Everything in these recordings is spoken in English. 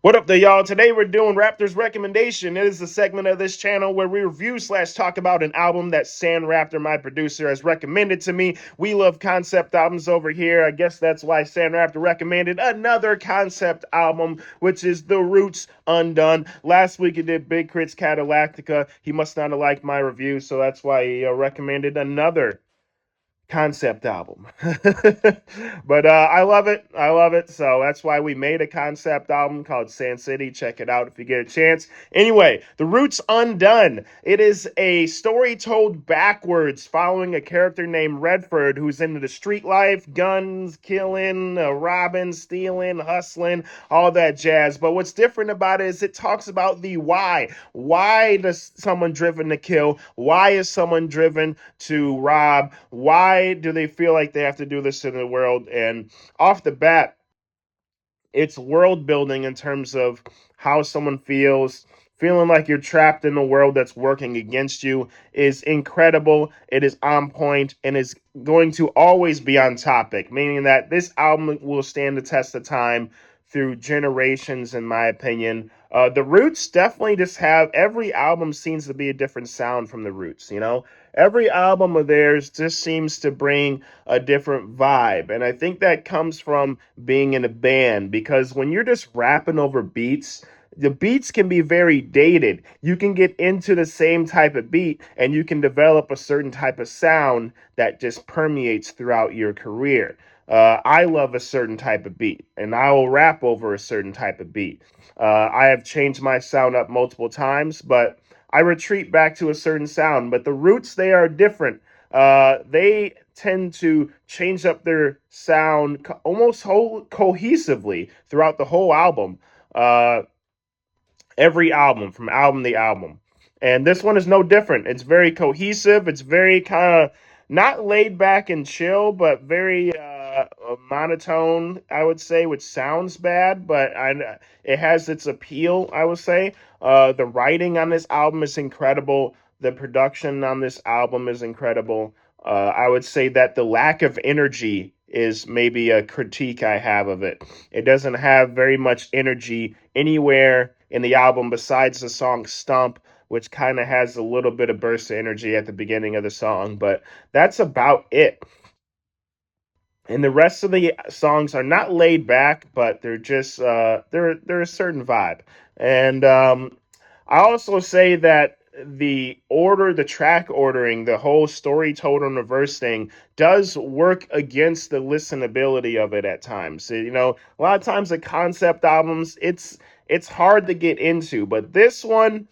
What up there, y'all? Today we're doing Raptors recommendation. It is the segment of this channel where we review slash talk about an album that San Raptor, my producer, has recommended to me. We love concept albums over here. I guess that's why San Raptor recommended another concept album, which is The Roots-Undun. Last week he did Big Crit's Cadillactica. He must not have liked my review, so that's why he recommended another concept album. But I love it. I love it. So that's why we made a concept album called San City. Check it out if you get a chance. Anyway, The Roots Undone. It is a story told backwards following a character named Redford who's into the street life, guns, killing, robbing, stealing, hustling, all that jazz. But what's different about it is it talks about the why. Why does someone driven to kill? Why is someone driven to rob? Why do they feel like they have to do this in the world? And off the bat, it's world building in terms of how someone feels. Feeling like you're trapped in a world that's working against you is incredible. It is on point and is going to always be on topic, meaning that this album will stand the test of time through generations, in my opinion. The Roots definitely just have every album seems to be a different sound from the Roots, you know? Every album of theirs just seems to bring a different vibe. And I think that comes from being in a band because when you're just rapping over beats, the beats can be very dated. You can get into the same type of beat and you can develop a certain type of sound that just permeates throughout your career. I love a certain type of beat and I will rap over a certain type of beat. I have changed my sound up multiple times, but I retreat back to a certain sound. But the Roots, they are different. They tend to change up their sound almost cohesively throughout the whole album. Uh, every album, from album to album. And this one is no different. It's very cohesive. It's very kind of not laid back and chill, but very monotone, I would say, which sounds bad, but it has its appeal, I would say. The writing on this album is incredible. The production on this album is incredible. I would say that the lack of energy is maybe a critique I have of it. It doesn't have very much energy anywhere in the album besides the song Stump, which kind of has a little bit of burst of energy at the beginning of the song, but that's about it. And the rest of the songs are not laid back, but they're just they're a certain vibe. And I also say that the track ordering, the whole story told in reverse thing does work against the listenability of it at times. You know, a lot of times the concept albums, it's hard to get into, but this one,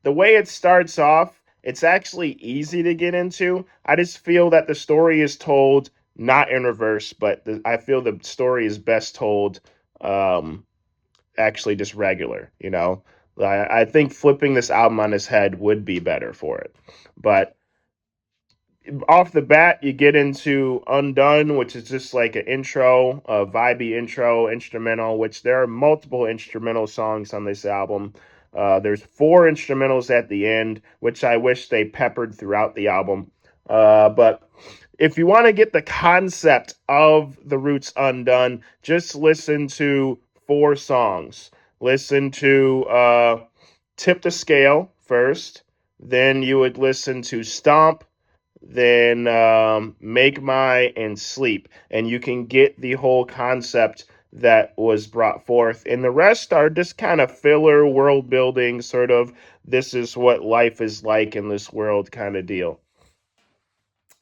the way it starts off, it's actually easy to get into. I just feel that the story is told not in reverse, but I feel the story is best told um, actually just regular, you know? I think flipping this album on its head would be better for it. But off the bat, you get into Undone, which is just like an intro, a vibey intro, instrumental, which there are multiple instrumental songs on this album. There's four instrumentals at the end, which I wish they peppered throughout the album. But if you want to get the concept of The Roots Undone, just listen to four songs. Listen to Tip the Scale first, then you would listen to Stomp, then Make My and Sleep, and you can get the whole concept that was brought forth. And the rest are just kind of filler world building, sort of this is what life is like in this world kind of deal.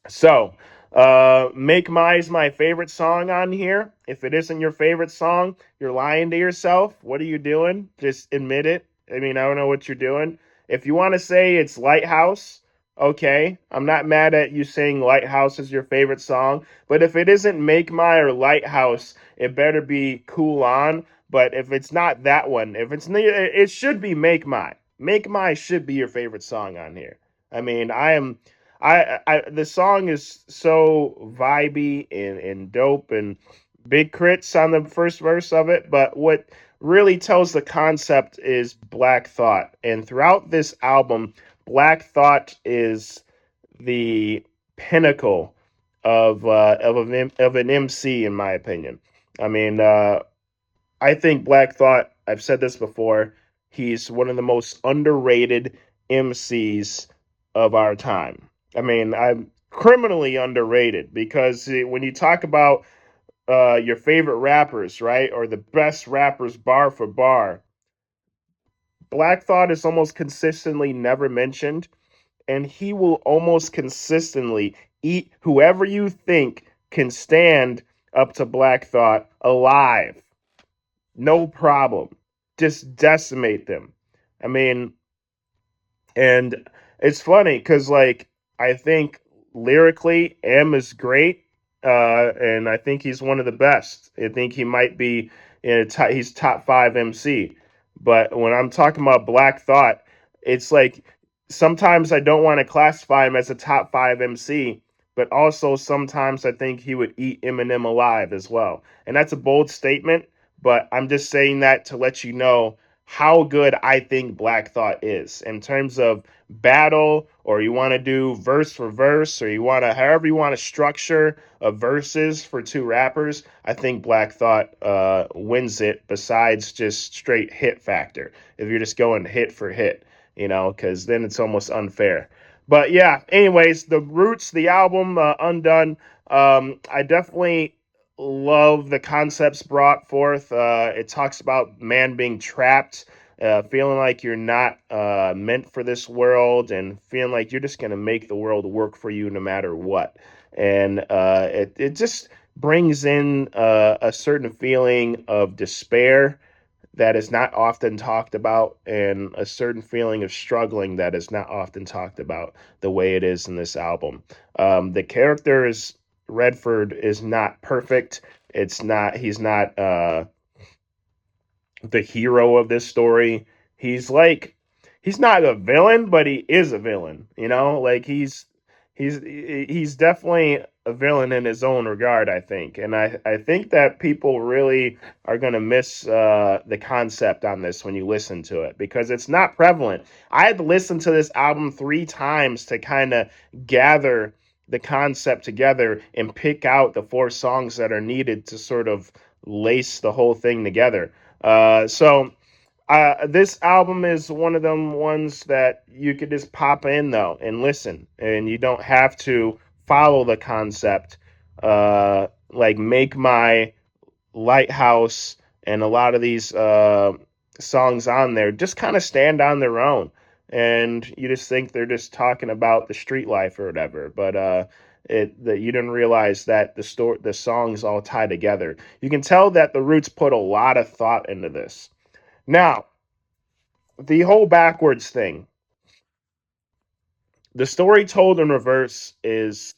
So, Make My is my favorite song on here. If it isn't your favorite song, you're lying to yourself. What are you doing? Just admit it. I mean, I don't know what you're doing. If you want to say it's Lighthouse, okay. I'm not mad at you saying Lighthouse is your favorite song. But if it isn't Make My or Lighthouse, it better be Cool On. But if it's not that one, if it's neither, it should be Make My. Make My should be your favorite song on here. I mean, the song is so vibey and dope and big crits on the first verse of it, but what really tells the concept is Black Thought. And throughout this album, Black Thought is the pinnacle of an MC in my opinion. I mean, I think Black Thought, I've said this before, he's one of the most underrated MCs of our time. I mean, I'm criminally underrated because when you talk about your favorite rappers, right, or the best rappers bar for bar, Black Thought is almost consistently never mentioned, and he will almost consistently eat whoever you think can stand up to Black Thought alive. No problem. Just decimate them. I mean, and it's funny because, like, I think lyrically, M is great, and I think he's one of the best. I think he might be he's top five MC. But when I'm talking about Black Thought, it's like sometimes I don't want to classify him as a top five MC, but also sometimes I think he would eat Eminem alive as well. And that's a bold statement, but I'm just saying that to let you know how good I think Black Thought is in terms of battle, or you want to do verse for verse, or you want to, however you want to structure a verses for two rappers. I think Black Thought wins it besides just straight hit factor. If you're just going hit for hit, because then it's almost unfair. But yeah, anyways, the Roots, the album Undone, I definitely love the concepts brought forth. It talks about man being trapped, feeling like you're not meant for this world, and feeling like you're just going to make the world work for you no matter what. And it just brings in a certain feeling of despair that is not often talked about, and a certain feeling of struggling that is not often talked about the way it is in this album. The characters, Redford is not perfect. It's not, he's not the hero of this story. He's like, he's not a villain, but he is a villain. Like he's definitely a villain in his own regard, I think. And I think that people really are going to miss the concept on this when you listen to it, because it's not prevalent. I had to listen to this album three times to kind of gather the concept together and pick out the four songs that are needed to sort of lace the whole thing together. This album is one of them ones that you could just pop in though and listen, and you don't have to follow the concept. Like Make My, Lighthouse, and a lot of these songs on there just kind of stand on their own, and you just think they're just talking about the street life or whatever. But that you didn't realize that the songs all tie together. You can tell that the Roots put a lot of thought into this. Now, the whole backwards thing, the story told in reverse is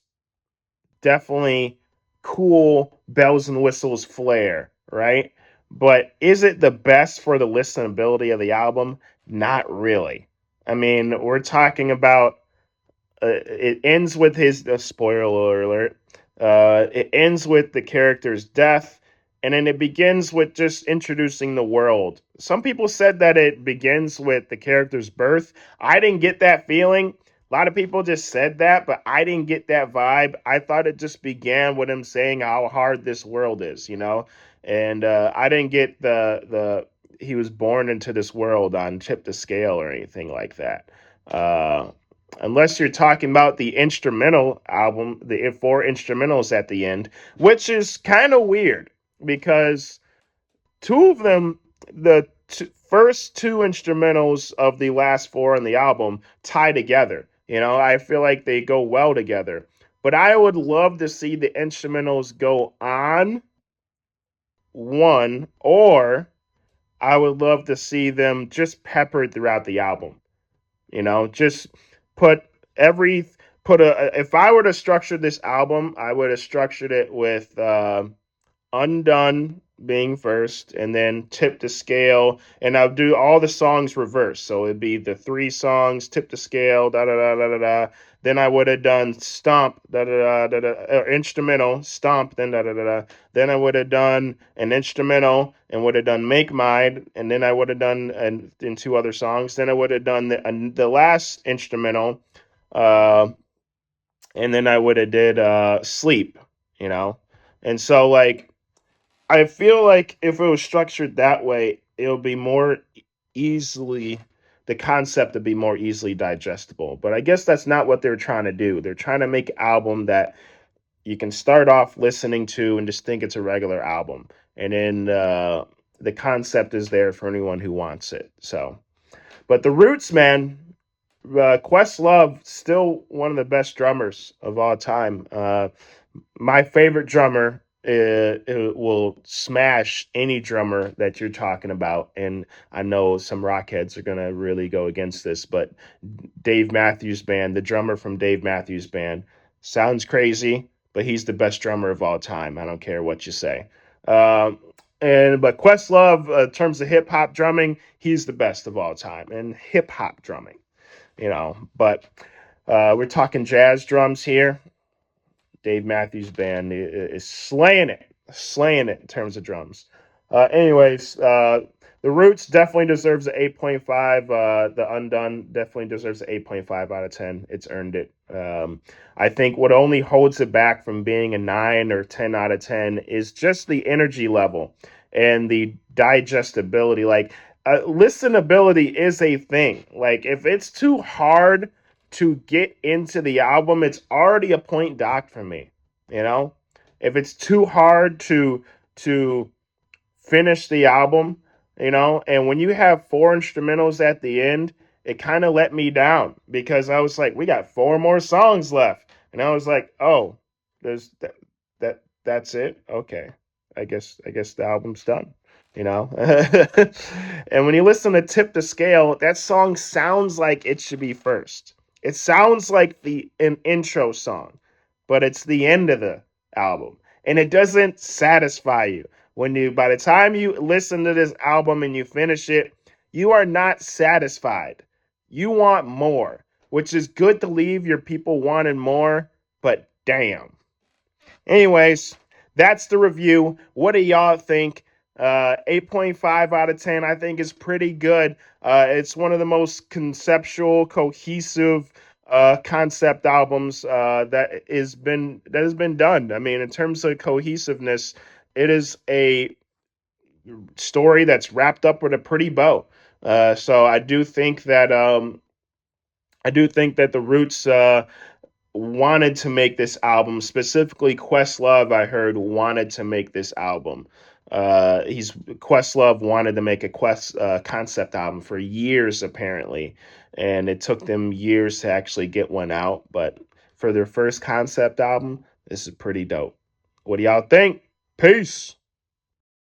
definitely cool, bells and whistles flair, right? But is it the best for the listenability of the album? Not really. I mean, we're talking about it ends with his spoiler alert. It ends with the character's death, and then it begins with just introducing the world. Some people said that it begins with the character's birth. I didn't get that feeling. A lot of people just said that, but I didn't get that vibe. I thought it just began with him saying how hard this world is. And I didn't get the he was born into this world on tip the scale or anything like that. Uh, Unless you're talking about the instrumental album, the four instrumentals at the end, which is kind of weird because two of them, the first two instrumentals of the last four on the album, tie together. I feel like they go well together. But I would love to see the instrumentals go on one, or I would love to see them just peppered throughout the album. Just put every put a if I were to structure this album, I would have structured it with Undone being first, and then Tip the Scale, and I'll do all the songs reverse. So it'd be the three songs, Tip the Scale, da da da da da da. Then I would have done Stomp, da da da da da, instrumental, Stomp, then da da da da. Then I would have done an instrumental and would have done Make Mine, and then I would have done in two other songs. Then I would have done the last instrumental, uh, and then I would have did Sleep, you know. And so like I feel like if it was structured that way, it'll be more easily the concept would be more easily digestible. But I guess that's not what they're trying to do. They're trying to make an album that you can start off listening to and just think it's a regular album, and then the concept is there for anyone who wants it. So, but the Roots, man, Questlove still one of the best drummers of all time. My favorite drummer it will smash any drummer that you're talking about, and I know some rockheads are gonna really go against this, but Dave Matthews Band, the drummer from Dave Matthews Band, sounds crazy, but he's the best drummer of all time. I don't care what you say. Um, but Questlove, in terms of hip hop drumming, he's the best of all time, and hip hop drumming, But we're talking jazz drums here. Dave Matthews Band is slaying it in terms of drums. Anyways, the Roots definitely deserves an 8.5. The Undone definitely deserves an 8.5 out of 10. It's earned it. I think what only holds it back from being a 9 or 10 out of 10 is just the energy level and the digestibility. Like, listenability is a thing. Like, if it's too hard to get into the album, it's already a point dock for me. You know, if it's too hard to finish the album, and when you have four instrumentals at the end, it kind of let me down because I was like, we got four more songs left, and I was like, oh, there's that's it. Okay, I guess the album's done. You know, and when you listen to Tip the Scale, that song sounds like it should be first. It sounds like an intro song, but it's the end of the album, and it doesn't satisfy you. By the time you listen to this album and you finish it, you are not satisfied. You want more, which is good to leave your people wanting more, but damn. Anyways, that's the review. What do y'all think? 8.5 out of 10, I think, is pretty good. It's one of the most conceptual, cohesive concept albums that has been done. I mean, in terms of cohesiveness, it is a story that's wrapped up with a pretty bow. So I do think that the Roots wanted to make this album. Specifically, Questlove, I heard, wanted to make this album. Questlove wanted to make a Quest concept album for years, apparently, and it took them years to actually get one out. But for their first concept album, this is pretty dope. What do y'all think? Peace.